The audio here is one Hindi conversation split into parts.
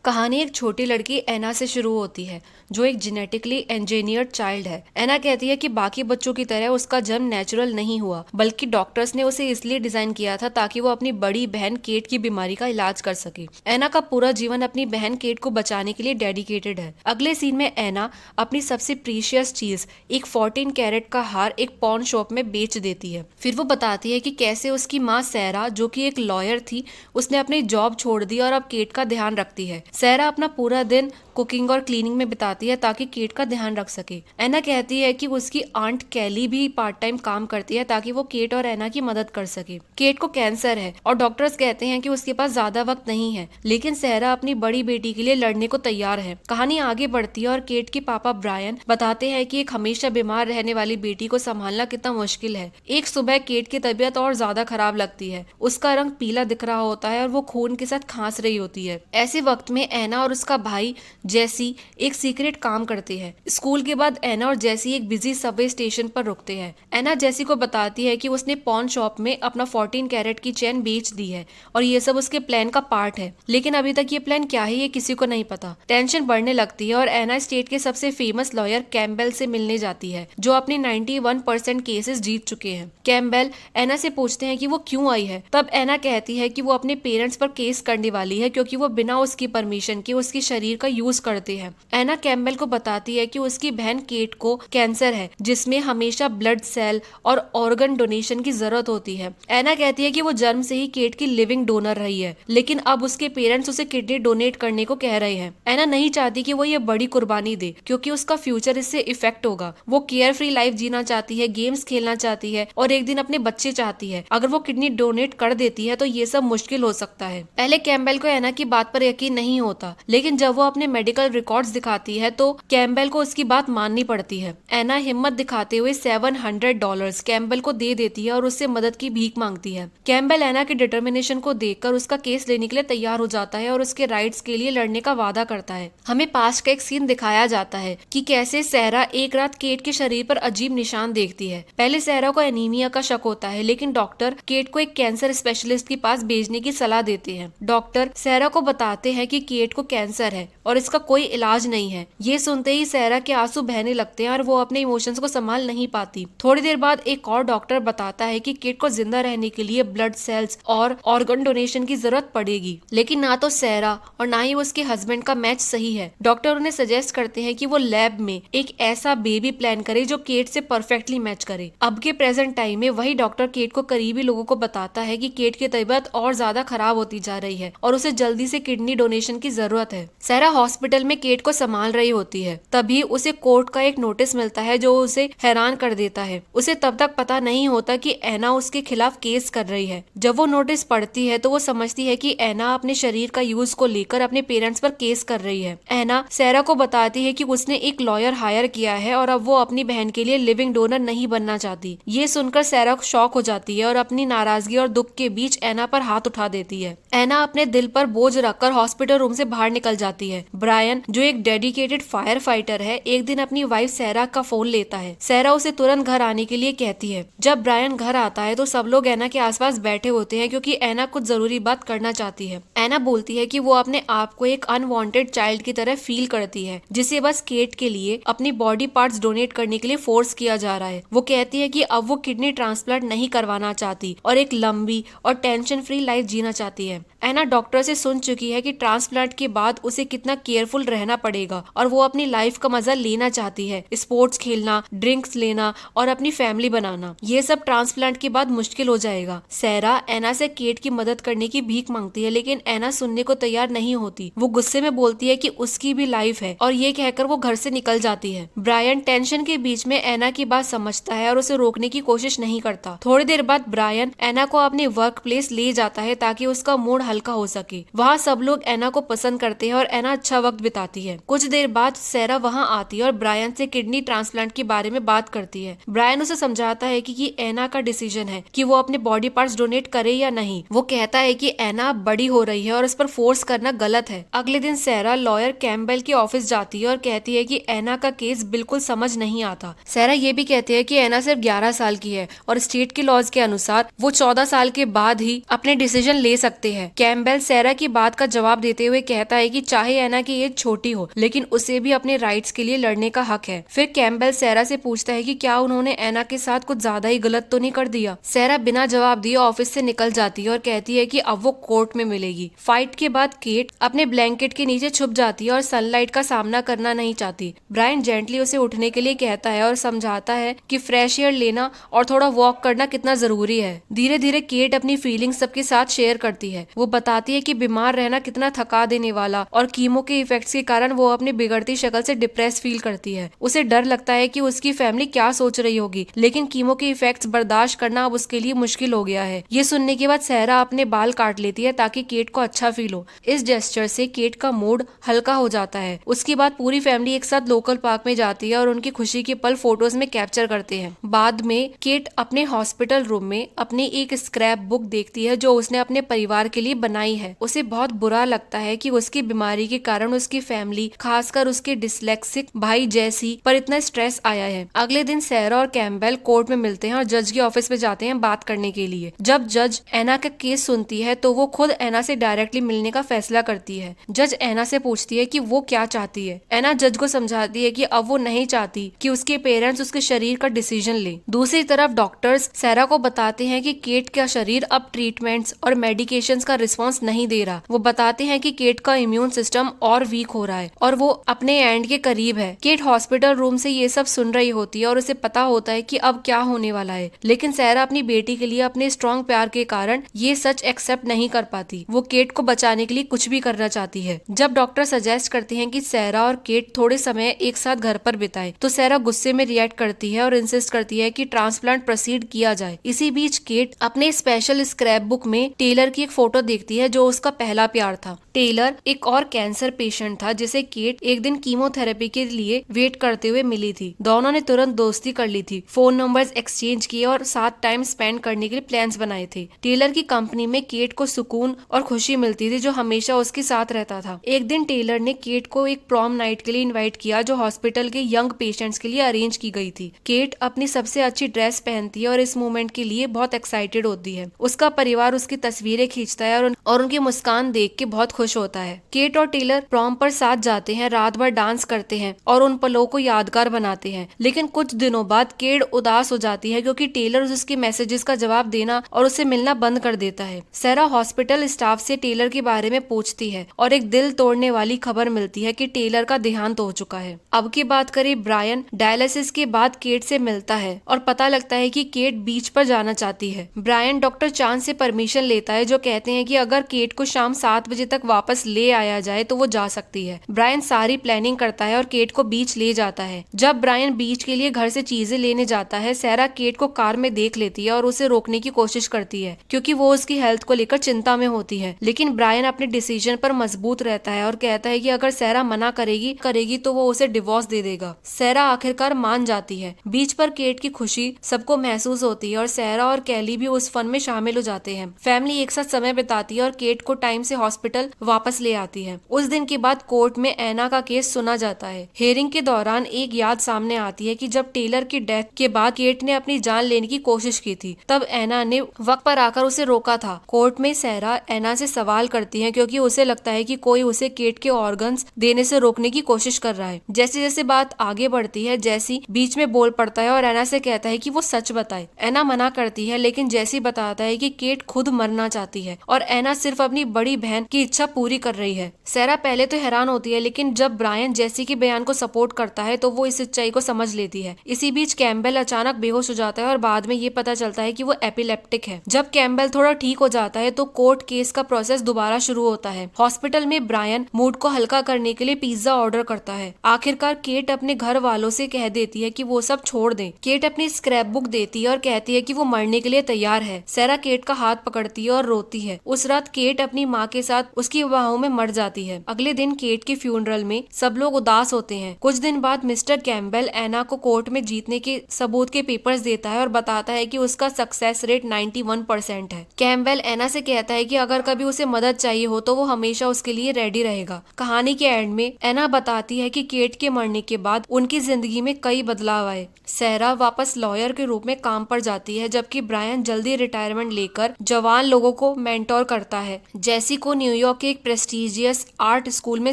कहानी एक छोटी लड़की एना से शुरू होती है जो एक जेनेटिकली इंजीनियर्ड चाइल्ड है। एना कहती है कि बाकी बच्चों की तरह उसका जन्म नेचुरल नहीं हुआ, बल्कि डॉक्टर्स ने उसे इसलिए डिजाइन किया था ताकि वो अपनी बड़ी बहन केट की बीमारी का इलाज कर सके। एना का पूरा जीवन अपनी बहन केट को बचाने के लिए डेडिकेटेड है। अगले सीन में एना अपनी सबसे प्रीशियस चीज, एक 14 कैरेट का हार, एक पॉन शॉप में बेच देती है। फिर वो बताती है कि कैसे उसकी माँ सैरा, जो कि एक लॉयर थी, उसने अपनी जॉब छोड़ दी और अब केट का ध्यान रखती है। सैरा अपना पूरा दिन कुकिंग और क्लीनिंग में बिताती है ताकि केट का ध्यान रख सके। एना कहती है कि उसकी आंट कैली भी पार्ट टाइम काम करती है ताकि वो केट और एना की मदद कर सके। केट को कैंसर है और डॉक्टर्स कहते हैं कि उसके पास ज्यादा वक्त नहीं है, लेकिन सहरा अपनी बड़ी बेटी के लिए लड़ने को तैयार है। कहानी आगे बढ़ती है और केट के पापा ब्रायन बताते हैं कि एक हमेशा बीमार रहने वाली बेटी को संभालना कितना मुश्किल है। एक सुबह केट की तबीयत और ज्यादा खराब लगती है। उसका रंग पीला दिख रहा होता है और वो खून के साथ खांस रही होती है। ऐसे वक्त में एना और उसका भाई जैसी एक सीक्रेट काम करते हैं। स्कूल के बाद एना और जैसी एक बिजी सबवे स्टेशन पर रुकते हैं। एना जैसी को बताती है कि उसने पॉन शॉप में अपना 14 कैरेट की चेन बेच दी है और ये सब उसके प्लान का पार्ट है, लेकिन अभी तक ये प्लान क्या है ये किसी को नहीं पता। टेंशन बढ़ने लगती है और एना स्टेट के सबसे फेमस लॉयर कैम्पबेल से मिलने जाती है, जो अपने 91% केसेस जीत चुके हैं। कैम्पबेल एना से पूछते हैं कि वो क्यों आई है। तब एना कहती है कि वो अपने पेरेंट्स पर केस करने वाली है क्योंकि वो बिना उसकी परमिशन के उसके शरीर का यूज करते हैं। एना कैम्पबेल को बताती है कि उसकी बहन केट को कैंसर है, जिसमें हमेशा ब्लड सेल और ऑर्गन डोनेशन की जरूरत होती है। एना कहती है कि वो जन्म से ही केट की लिविंग डोनर रही है, लेकिन अब उसके पेरेंट्स उसे किडनी डोनेट करने को कह रहे हैं। एना नहीं चाहती कि वो ये बड़ी कुर्बानी दे क्योंकि उसका फ्यूचर इससे इफेक्ट होगा। वो केयर फ्री लाइफ जीना चाहती है, गेम्स खेलना चाहती है और एक दिन अपने बच्चे चाहती है। अगर वो किडनी डोनेट कर देती है तो ये सब मुश्किल हो सकता है। पहले कैम्पबेल को एना की बात पर यकीन नहीं होता, लेकिन जब वो अपने मेडिकल रिकॉर्ड्स दिखाती है तो कैम्पबेल को उसकी बात माननी पड़ती है। एना हिम्मत दिखाते हुए $700 कैम्पबेल को दे देती है और उससे मदद की भीख मांगती है। कैम्पबेल एना की डिटर्मिनेशन को देखकर उसका केस लेने के लिए तैयार हो जाता है और उसके राइट्स के लिए लड़ने का वादा करता है। हमें पास्ट का एक सीन दिखाया जाता है कि कैसे सहरा एक रात केट के शरीर पर अजीब निशान देखती है। पहले सहरा को एनीमिया का शक होता है, लेकिन डॉक्टर केट को एक कैंसर स्पेशलिस्ट के पास भेजने की सलाह देते हैं। डॉक्टर सहरा को बताते हैं कि केट को कैंसर है और इसका कोई इलाज नहीं है। ये सुनते ही सहरा के आंसू बहने लगते हैं और वो अपने इमोशंस को संभाल नहीं पाती। थोड़ी देर बाद एक और डॉक्टर बताता है कि केट को जिंदा रहने के लिए ब्लड सेल्स और ऑर्गन डोनेशन की जरूरत पड़ेगी, लेकिन ना तो सहरा और ना ही उसके हस्बैंड का मैच सही है। डॉक्टर उन्हें सजेस्ट करते हैं कि वो लैब में एक ऐसा बेबी प्लान करे जो केट से परफेक्टली मैच करे। अब के प्रेजेंट टाइम में वही डॉक्टर केट को करीबी लोगों को बताता है कि केट की तबीयत और ज्यादा खराब होती जा रही है और उसे जल्दी से किडनी डोनेशन की जरूरत है। सहरा हॉस्पिटल में केट को संभाल रही होती है, तभी उसे कोर्ट का एक नोटिस मिलता है जो उसे हैरान कर देता है। उसे तब तक पता नहीं होता कि एना उसके खिलाफ केस कर रही है। जब वो नोटिस पढ़ती है तो वो समझती है कि एना अपने शरीर का यूज को लेकर अपने पेरेंट्स पर केस कर रही है। एना सहरा को बताती है कि उसने एक लॉयर हायर किया है और अब वो अपनी बहन के लिए लिविंग डोनर नहीं बनना चाहती। ये सुनकर सहरा शॉक हो जाती है और अपनी नाराजगी और दुख के बीच एना पर हाथ उठा देती है। एना अपने दिल पर बोझ रखकर हॉस्पिटल रूम से बाहर निकल जाती है। ब्रायन, जो एक डेडिकेटेड फायर फाइटर है, एक दिन अपनी वाइफ सहरा का फोन लेता है। सहरा उसे तुरंत घर आने के लिए कहती है। जब ब्रायन घर आता है तो सब लोग एना के आसपास बैठे होते हैं क्योंकि एना कुछ जरूरी बात करना चाहती है। एना बोलती है कि वो अपने आप को एक अनवांटेड चाइल्ड की तरह फील करती है, जिसे बस केट के लिए अपनी बॉडी पार्ट्स डोनेट करने के लिए फोर्स किया जा रहा है। वो कहती है कि अब वो किडनी ट्रांसप्लांट नहीं करवाना चाहती और एक लंबी और टेंशन फ्री लाइफ जीना चाहती है। एना डॉक्टर से सुन चुकी है कि ट्रांसप्लांट के बाद उसे कितना केयरफुल रहना पड़ेगा और वो अपनी लाइफ का मजा लेना चाहती है। स्पोर्ट्स खेलना, ड्रिंक्स लेना और अपनी फैमिली बनाना, ये सब ट्रांसप्लांट के बाद मुश्किल हो जाएगा। सहरा एना से केट की मदद करने की भीख मांगती है, लेकिन एना सुनने को तैयार नहीं होती। वो गुस्से में बोलती है कि उसकी भी लाइफ है और ये कहकर वो घर से निकल जाती है। ब्रायन टेंशन के बीच में एना की बात समझता है और उसे रोकने की कोशिश नहीं करता। थोड़ी देर बाद ब्रायन एना को अपने वर्क प्लेस ले जाता है ताकि उसका मूड हल्का हो सके। वहाँ सब लोग एना को पसंद करते हैं और एना अच्छा वक्त बिताती है। कुछ देर बाद सहरा वहाँ आती है और ब्रायन से किडनी ट्रांसप्लांट के बारे में बात करती है। ब्रायन उसे समझाता है कि एना का डिसीजन है कि वो अपने बॉडी पार्ट्स डोनेट करे या नहीं। वो कहता है कि एना बड़ी हो रही है और उस पर फोर्स करना गलत है। अगले दिन सहरा लॉयर कैम्पबेल के ऑफिस जाती है और कहती है कि एना का केस बिल्कुल समझ नहीं आता। सहरा ये भी कहती है कि एना सिर्फ 11 साल की है और स्टेट के लॉज के अनुसार वो 14 साल के बाद ही अपने डिसीजन ले सकते हैं। कैम्पबेल सहरा की बात का जवाब देते हुए हुए कहता है कि चाहे एना की एज छोटी हो लेकिन उसे भी अपने राइट्स के लिए लड़ने का हक है। फिर कैम्बेल सैरा से पूछता है कि क्या उन्होंने एना के साथ कुछ ज्यादा ही गलत तो नहीं कर दिया। सैरा बिना जवाब दिए ऑफिस से निकल जाती है और कहती है कि अब वो कोर्ट में मिलेगी। फाइट के बाद केट अपने ब्लैंकेट के नीचे छुप जाती है और सनलाइट का सामना करना नहीं चाहती। ब्रायन जेंटली उसे उठने के लिए कहता है और समझाता है कि फ्रेश एयर लेना और थोड़ा वॉक करना कितना जरूरी है। धीरे धीरे केट अपनी फीलिंग्स सबके साथ शेयर करती है। वो बताती है कि बीमार रहना कितना थका देने वाला और कीमो के इफेक्ट्स के कारण वो अपनी बिगड़ती शक्ल से डिप्रेस फील करती है। उसे डर लगता है कि उसकी फैमिली क्या सोच रही होगी, लेकिन कीमो के इफेक्ट्स बर्दाश्त करना अब उसके लिए मुश्किल हो गया है। ये सुनने के बाद सैरा अपने बाल काट लेती है ताकि केट को अच्छा फील हो। इस जेस्चर से केट का मूड हल्का हो जाता है। उसके बाद पूरी फैमिली एक साथ लोकल पार्क में जाती है और उनकी खुशी के पल फोटोज में कैप्चर करते हैं। बाद में केट अपने हॉस्पिटल रूम में अपनी एक स्क्रैप बुक देखती है जो उसने अपने परिवार के लिए बनाई है। उसे बहुत बुरा लगता है कि उसकी बीमारी के कारण उसकी फैमिली, खासकर उसके डिसलेक्सिक भाई जैसी पर इतना स्ट्रेस आया है। अगले दिन सैरा और कैम्बेल कोर्ट में मिलते हैं और जज के ऑफिस में जाते हैं बात करने के लिए। जब जज एना का केस सुनती है तो वो खुद एना से डायरेक्टली मिलने का फैसला करती है। जज एना से पूछती है कि वो क्या चाहती है। एना जज को समझाती है कि अब वो नहीं चाहती कि उसके पेरेंट्स उसके शरीर का डिसीजन ले। दूसरी तरफ डॉक्टर्स सैरा को बताते हैं कि केट का शरीर अब ट्रीटमेंट्स और मेडिकेशंस का रिस्पॉन्स नहीं दे रहा। वो बताते हैं कि केट का इम्यून सिस्टम और वीक हो रहा है और वो अपने एंड के करीब है। केट हॉस्पिटल रूम से ये सब सुन रही होती है और उसे पता होता है कि अब क्या होने वाला है, लेकिन सैरा अपनी बेटी के लिए अपने स्ट्रॉन्ग प्यार के कारण ये सच एक्सेप्ट नहीं कर पाती। वो केट को बचाने के लिए कुछ भी करना चाहती है। जब डॉक्टर सजेस्ट करते हैं कि सैरा और केट थोड़े समय एक साथ घर पर बिताए तो सैरा गुस्से में रिएक्ट करती है और इंसिस्ट करती है कि ट्रांसप्लांट प्रोसीड किया जाए। इसी बीच केट अपने स्पेशल स्क्रैप बुक में टेलर की एक फोटो देखती है जो उसका पहला प्यार था। टेलर एक और कैंसर पेशेंट था जिसे केट एक दिन कीमोथेरेपी के लिए वेट करते हुए मिली थी। दोनों ने तुरंत दोस्ती कर ली थी, फोन नंबर्स एक्सचेंज किए और साथ टाइम स्पेंड करने के लिए प्लान्स बनाए थे। टेलर की कंपनी में केट को सुकून और खुशी मिलती थी जो हमेशा उसके साथ रहता था। एक दिन टेलर ने केट को एक प्रॉम नाइट के लिए इनवाइट किया जो हॉस्पिटल के यंग पेशेंट्स के लिए अरेंज की गई थी। केट अपनी सबसे अच्छी ड्रेस पहनती है और इस मोमेंट के लिए बहुत एक्साइटेड होती है। उसका परिवार उसकी तस्वीरें खींचता है और उनकी मुस्कान देख के बहुत खुश होता है। केट और टेलर प्रॉम पर साथ जाते हैं, रात भर डांस करते हैं और उन पलों को यादगार बनाते हैं। लेकिन कुछ दिनों बाद केट उदास हो जाती है क्योंकि टेलर उसके मैसेजेस का जवाब देना और उससे मिलना बंद कर देता है। सैरा हॉस्पिटल स्टाफ से टेलर के बारे में पूछती है और एक दिल तोड़ने वाली खबर मिलती है कि टेलर का देहांत हो चुका है। अब की बात करें, ब्रायन डायलिसिस के बाद केट से मिलता है और पता लगता है कि केट बीच पर जाना चाहती है। ब्रायन डॉक्टर चांद से परमिशन लेता है जो कहते हैं कि अगर केट को शाम 7 बजे तक वापस ले आया जाए तो वो जा सकती है। ब्रायन सारी प्लानिंग करता है और केट को बीच ले जाता है। जब ब्रायन बीच के लिए घर से चीजें लेने जाता है, सैरा केट को कार में देख लेती है और उसे रोकने की कोशिश करती है क्योंकि वो उसकी हेल्थ को लेकर चिंता में होती है। लेकिन ब्रायन अपने डिसीजन पर मजबूत रहता है और कहता है कि अगर सैरा मना करेगी तो वो उसे डिवोर्स दे देगा। सैरा आखिरकार मान जाती है। बीच पर केट की खुशी सबको महसूस होती है और सैरा और कैली भी उस फन में शामिल हो जाते हैं। फैमिली एक साथ समय बिताती है और केट को टाइम से हॉस्पिटल वापस ले आती है। उस दिन के बाद कोर्ट में एना का केस सुना जाता है। हियरिंग के दौरान एक याद सामने आती है कि जब टेलर की डेथ के बाद केट ने अपनी जान लेने की कोशिश की थी, तब एना ने वक्त पर आकर उसे रोका था। कोर्ट में सैरा एना से सवाल करती है क्योंकि उसे लगता है कि कोई उसे केट के ऑर्गन्स देने से रोकने की कोशिश कर रहा है। जैसे जैसे बात आगे बढ़ती है, जैसी बीच में बोल पड़ता है और एना से कहता है कि वो सच बताए। एना मना करती है लेकिन जैसी बताता है कि केट खुद मरना चाहती है और एना सिर्फ अपनी बड़ी बहन की इच्छा पूरी कर रही है। सैरा पहले तो हैरान होती है, लेकिन जब ब्रायन जैसी के बयान को सपोर्ट करता है तो वो इस सच्चाई को समझ लेती है। इसी बीच कैम्बेल अचानक बेहोश हो जाता है और बाद में ये पता चलता है कि वो एपिलेप्टिक है। जब कैम्बेल थोड़ा ठीक हो जाता है तो कोर्ट केस का प्रोसेस दोबारा शुरू होता है। हॉस्पिटल में ब्रायन मूड को हल्का करने के लिए पिज्जा ऑर्डर करता है। आखिरकार केट अपने घर वालों से कह देती है कि वो सब छोड़ दें। केट अपनी स्क्रैप बुक देती है और कहती है कि वो मरने के लिए तैयार है। सैरा केट का हाथ पकड़ती है और रोती है। उस रात केट अपनी माँ के साथ उसकी बाहों में मर जाती है। अगले दिन केट के फ्यूनरल में सब लोग उदास होते हैं। कुछ दिन बाद मिस्टर कैम्बेल एना को कोर्ट में जीतने के सबूत के पेपर्स देता है और बताता है कि उसका सक्सेस रेट 91% है। कैम्बेल एना से कहता है कि अगर कभी उसे मदद चाहिए हो तो वो हमेशा उसके लिए रेडी रहेगा। कहानी के एंड में एना बताती है कि केट के मरने के बाद उनकी जिंदगी में कई बदलाव आए। सैरा वापस लॉयर के रूप में काम पर जाती है, जबकि ब्रायन जल्दी रिटायरमेंट लेकर जवान लोगों को मेंटोर करता है। जैसी को न्यूयॉर्क के एक प्रेस्टिजियस आर्ट स्कूल में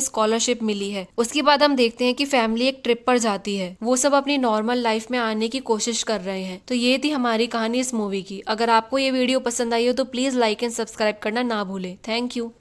स्कॉलरशिप मिली है। उसके बाद हम देखते हैं कि फैमिली एक ट्रिप पर जाती है, वो सब अपनी नॉर्मल लाइफ में आने की कोशिश कर रहे हैं। तो ये थी हमारी कहानी इस मूवी की। अगर आपको ये वीडियो पसंद आई हो तो प्लीज लाइक एंड सब्सक्राइब करना ना भूलें। Thank you.